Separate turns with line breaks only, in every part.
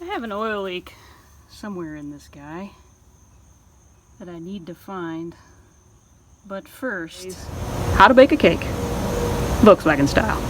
I have an oil leak somewhere in this guy that I need to find. But first, how to bake a cake, Volkswagen style.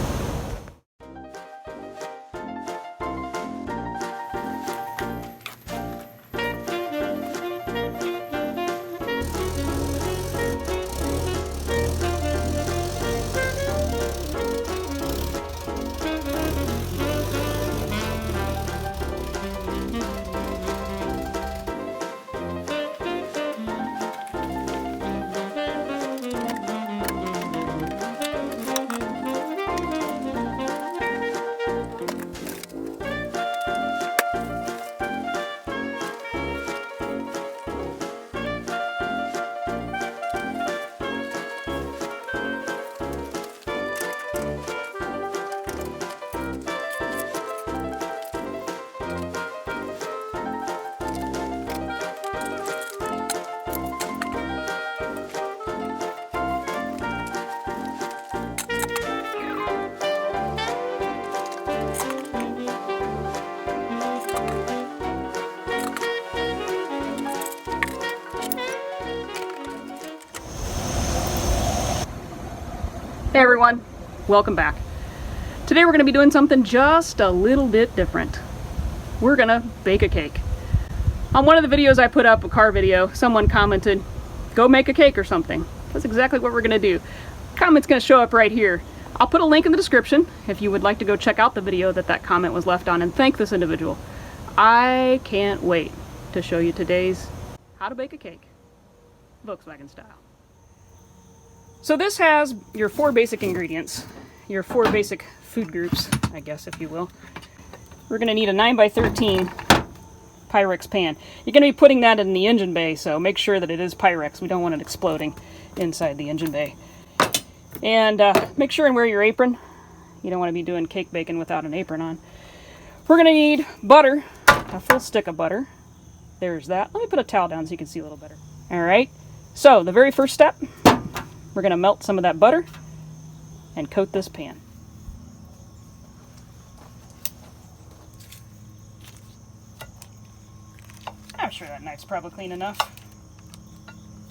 Hey everyone, welcome back. Today we're going to be doing something just a little bit different. We're going to bake a cake. On one of the videos I put up, a car video, someone commented, go make a cake or something. That's exactly what we're going to do. Comment's going to show up right here. I'll put a link in the description if you would like to go check out the video that comment was left on and thank this individual. I can't wait to show you today's how to bake a cake, Volkswagen style. So this has your 4 basic ingredients, your 4 basic food groups, I guess, if you will. We're going to need a 9x13 Pyrex pan. You're going to be putting that in the engine bay, so make sure that it is Pyrex. We don't want it exploding inside the engine bay. And make sure and wear your apron. You don't want to be doing cake baking without an apron on. We're going to need butter, a full stick of butter. There's that. Let me put a towel down so you can see a little better. All right, so the very first step, we're going to melt some of that butter and coat this pan. I'm sure that knife's probably clean enough.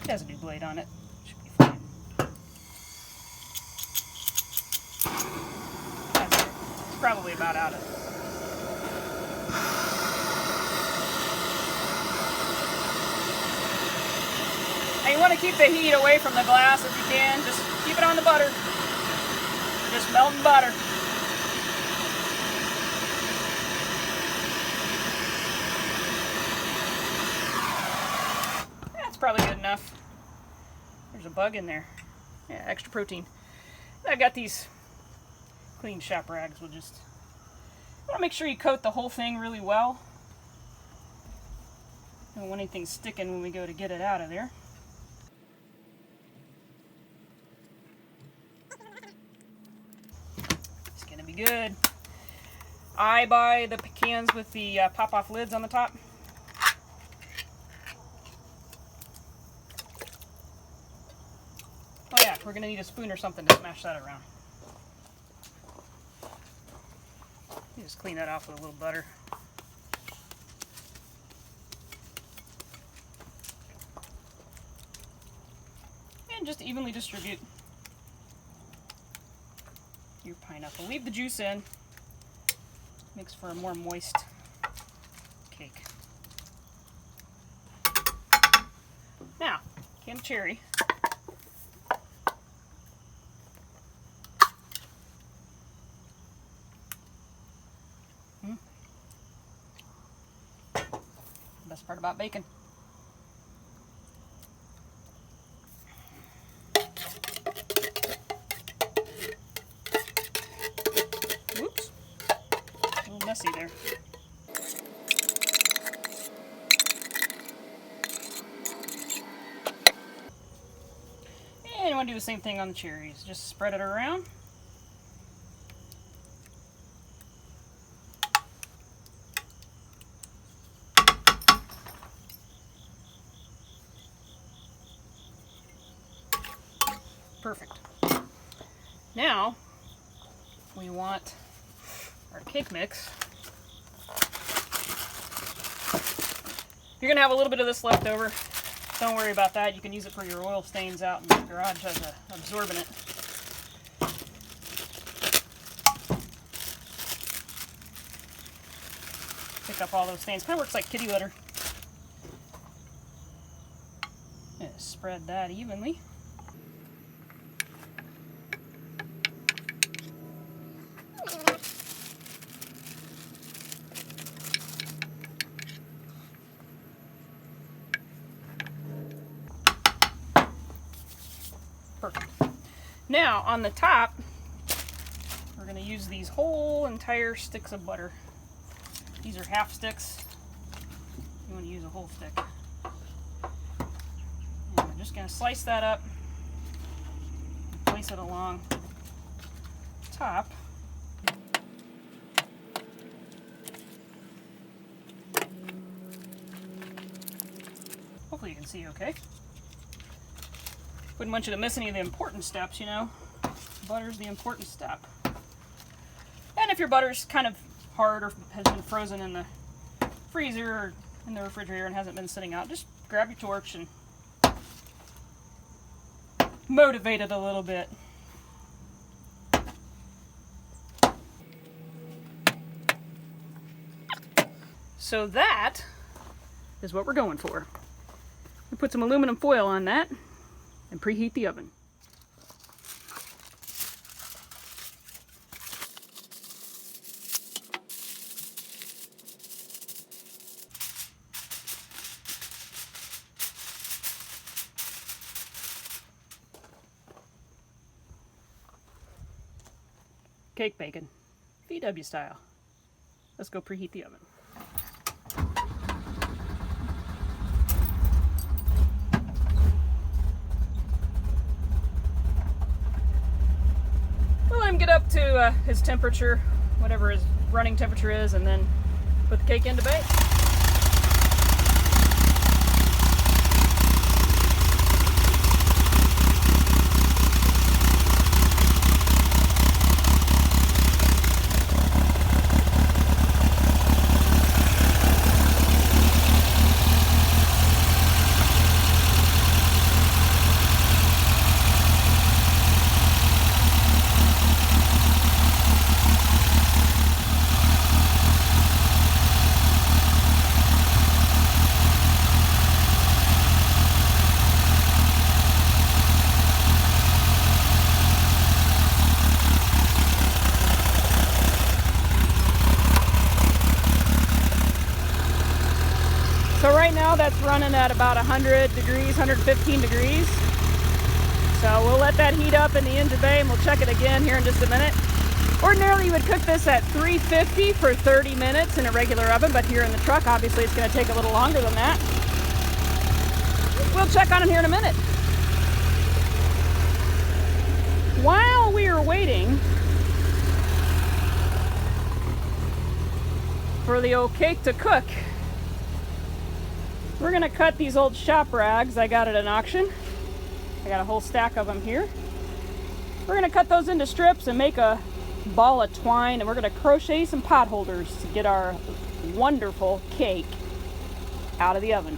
It has a new blade on it. Should be fine. It's probably about out of it. And you want to keep the heat away from the glass if you can. Just keep it on the butter. Just melting butter. That's probably good enough. There's a bug in there. Yeah, extra protein. I've got these clean shop rags. We'll just want to make sure you coat the whole thing really well. Don't want anything sticking when we go to get it out of there. Good. I buy the cans with the pop-off lids on the top. Oh yeah, we're going to need a spoon or something to smash that around. You just clean that off with a little butter. And just evenly distribute your pineapple. Leave the juice in. Makes for a more moist cake. Now, canned cherry. Best part about baking. Messy there. And you want to do the same thing on the cherries. Just spread it around. Perfect. Now we want our cake mix. You're gonna have a little bit of this left over. Don't worry about that. You can use it for your oil stains out in the garage as an absorbent. Pick up all those stains. Kind of works like kitty litter. Just spread that evenly. Perfect. Now on the top, we're going to use these whole entire sticks of butter. These are half sticks. You want to use a whole stick. And we're just going to slice that up, and place it along the top. Hopefully you can see okay. Wouldn't want you to miss any of the important steps, you know. Butter's the important step. And if your butter's kind of hard or has been frozen in the freezer or in the refrigerator and hasn't been sitting out, just grab your torch and motivate it a little bit. So that is what we're going for. We put some aluminum foil on that and preheat the oven. Cake bacon, VW style. Let's go preheat the oven. Get up to his temperature, whatever his running temperature is, and then put the cake in to bake. So right now that's running at about 100 degrees, 115 degrees. So we'll let that heat up in the engine bay and we'll check it again here in just a minute. Ordinarily you would cook this at 350 for 30 minutes in a regular oven, but here in the truck obviously it's going to take a little longer than that. We'll check on it here in a minute. While we are waiting for the old cake to cook, we're gonna cut these old shop rags I got at an auction. I got a whole stack of them here. We're gonna cut those into strips and make a ball of twine, and we're gonna crochet some pot holders to get our wonderful cake out of the oven.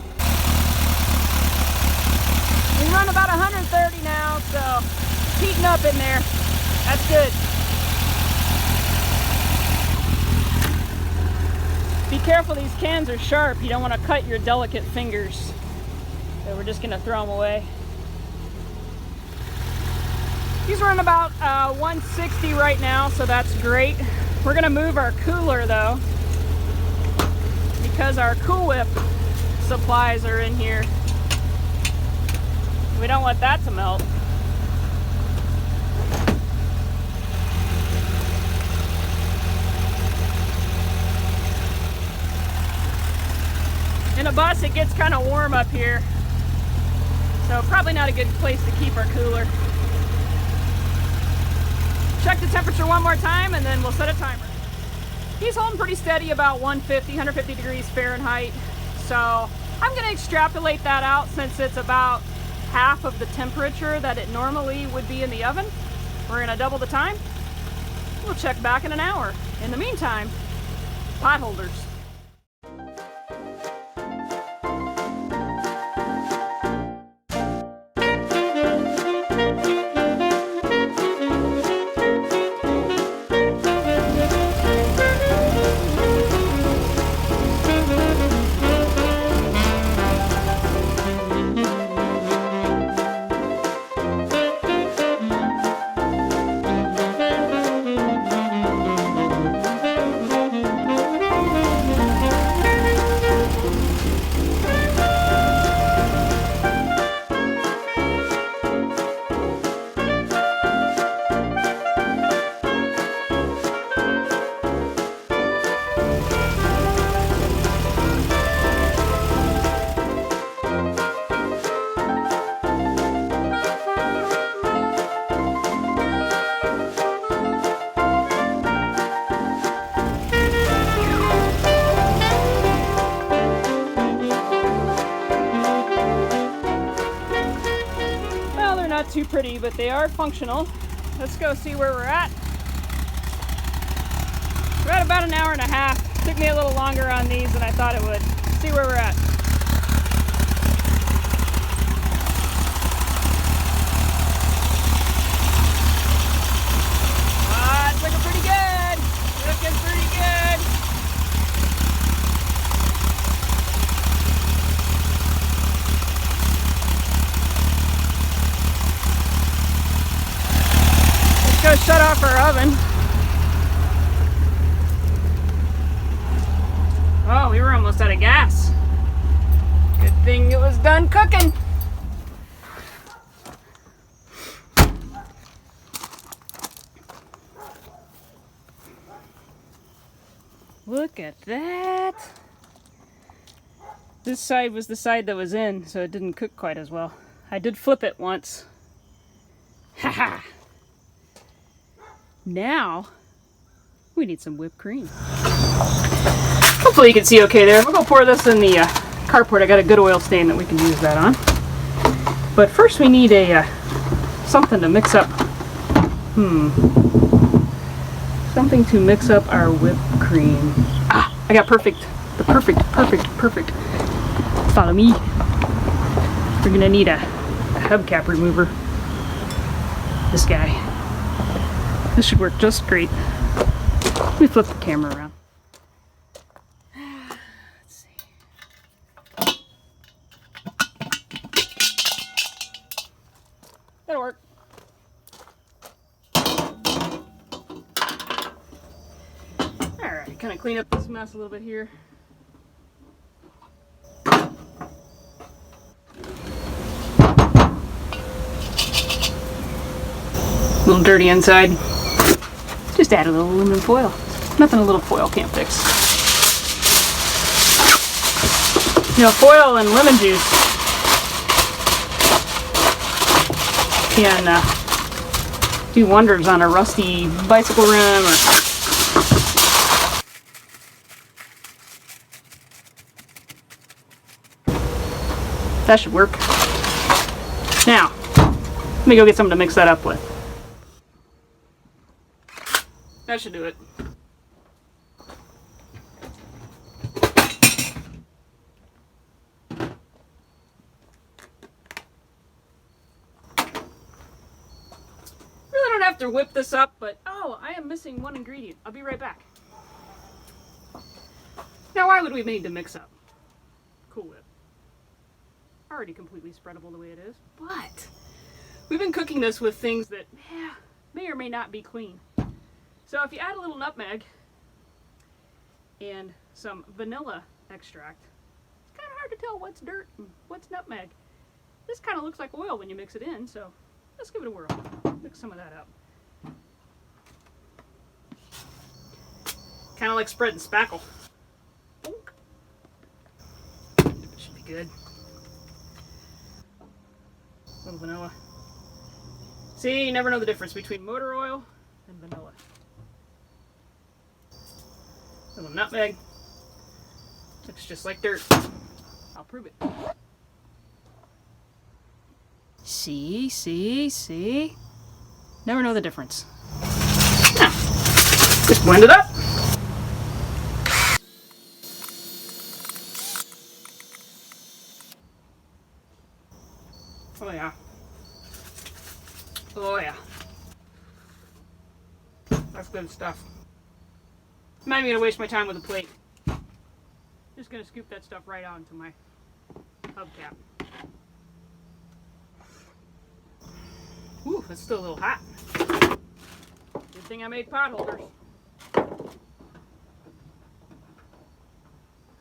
We run about 130 now, so it's heating up in there. That's good. Be careful, these cans are sharp. You don't want to cut your delicate fingers. So we're just going to throw them away. These run about 160 right now, so that's great. We're going to move our cooler though, because our Cool Whip supplies are in here. We don't want that to melt. In a bus, it gets kind of warm up here, so probably not a good place to keep our cooler. Check the temperature one more time and then we'll set a timer. He's holding pretty steady, about 150 degrees Fahrenheit. So I'm going to extrapolate that out since it's about half of the temperature that it normally would be in the oven. We're going to double the time. We'll check back in an hour. In the meantime, pot holders. too pretty, but they are functional. Let's go see where we're at. We're at about an hour and a half. Took me a little longer on these than I thought it would. See where we're at. It's looking pretty good. Looking pretty good. Let's go shut off our oven. Oh, we were almost out of gas. Good thing it was done cooking. Look at that. This side was the side that was in, so it didn't cook quite as well. I did flip it once. Haha. Now, we need some whipped cream. Hopefully you can see okay there. We'll go pour this in the carport. I got a good oil stain that we can use that on. But first we need a something to mix up. Something to mix up our whipped cream. Ah, I got perfect. Perfect. Follow me. We're gonna need a hubcap remover. This guy. This should work just great. Let me flip the camera around. Let's see. That'll work. Alright, kind of clean up this mess a little bit here. A little dirty inside. Just add a little aluminum foil. Nothing a little foil can't fix. You know, foil and lemon juice can do wonders on a rusty bicycle rim or that should work. Now, let me go get something to mix that up with. That should do it. Really don't have to whip this up, but oh, I am missing one ingredient. I'll be right back. Now, why would we need to mix up Cool Whip? Already completely spreadable the way it is, but we've been cooking this with things that may or may not be clean. So if you add a little nutmeg and some vanilla extract, it's kind of hard to tell what's dirt and what's nutmeg. This kind of looks like oil when you mix it in, so let's give it a whirl. Mix some of that up. Kind of like spreading spackle. Should be good. A little vanilla. See, you never know the difference between motor oil and vanilla. A little nutmeg. Looks just like dirt. I'll prove it. See? Never know the difference. Now, just blend it up. Oh yeah. Oh yeah. That's good stuff. I'm not even gonna waste my time with a plate. Just gonna scoop that stuff right onto my hubcap. Ooh, it's still a little hot. Good thing I made pot holders.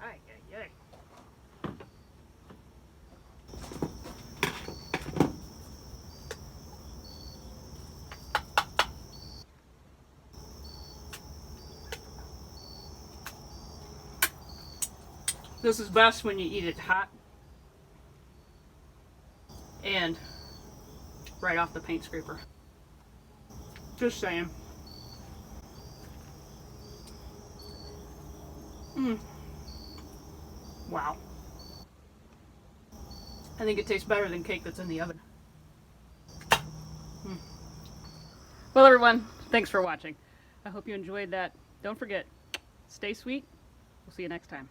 Ay. This is best when you eat it hot and right off the paint scraper. Just saying. Wow. I think it tastes better than cake that's in the oven. Well, everyone, thanks for watching. I hope you enjoyed that. Don't forget, stay sweet. We'll see you next time.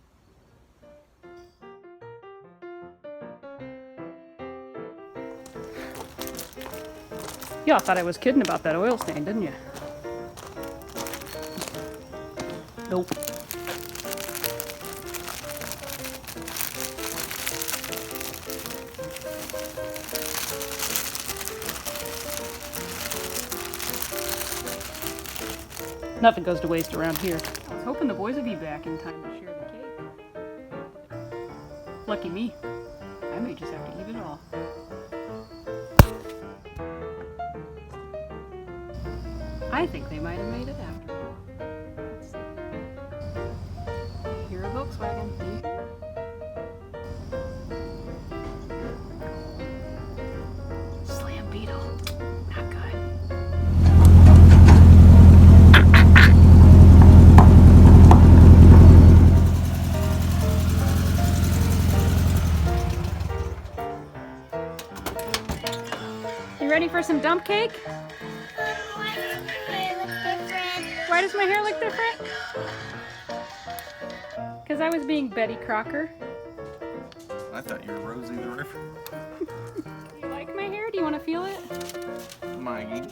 Y'all thought I was kidding about that oil stain, didn't you? Nope. Nothing goes to waste around here. I was hoping the boys would be back in time to share the cake. Lucky me. I may just have to eat it all. I think they might have made it after all. Let's see. Here a Volkswagen. Do you hear it? Slam beetle. Not good. You ready for some dump cake? Why does my hair look different? Because I was being Betty Crocker.
I thought you were Rosie the River.
You like my hair? Do you want to feel it?
Maggie.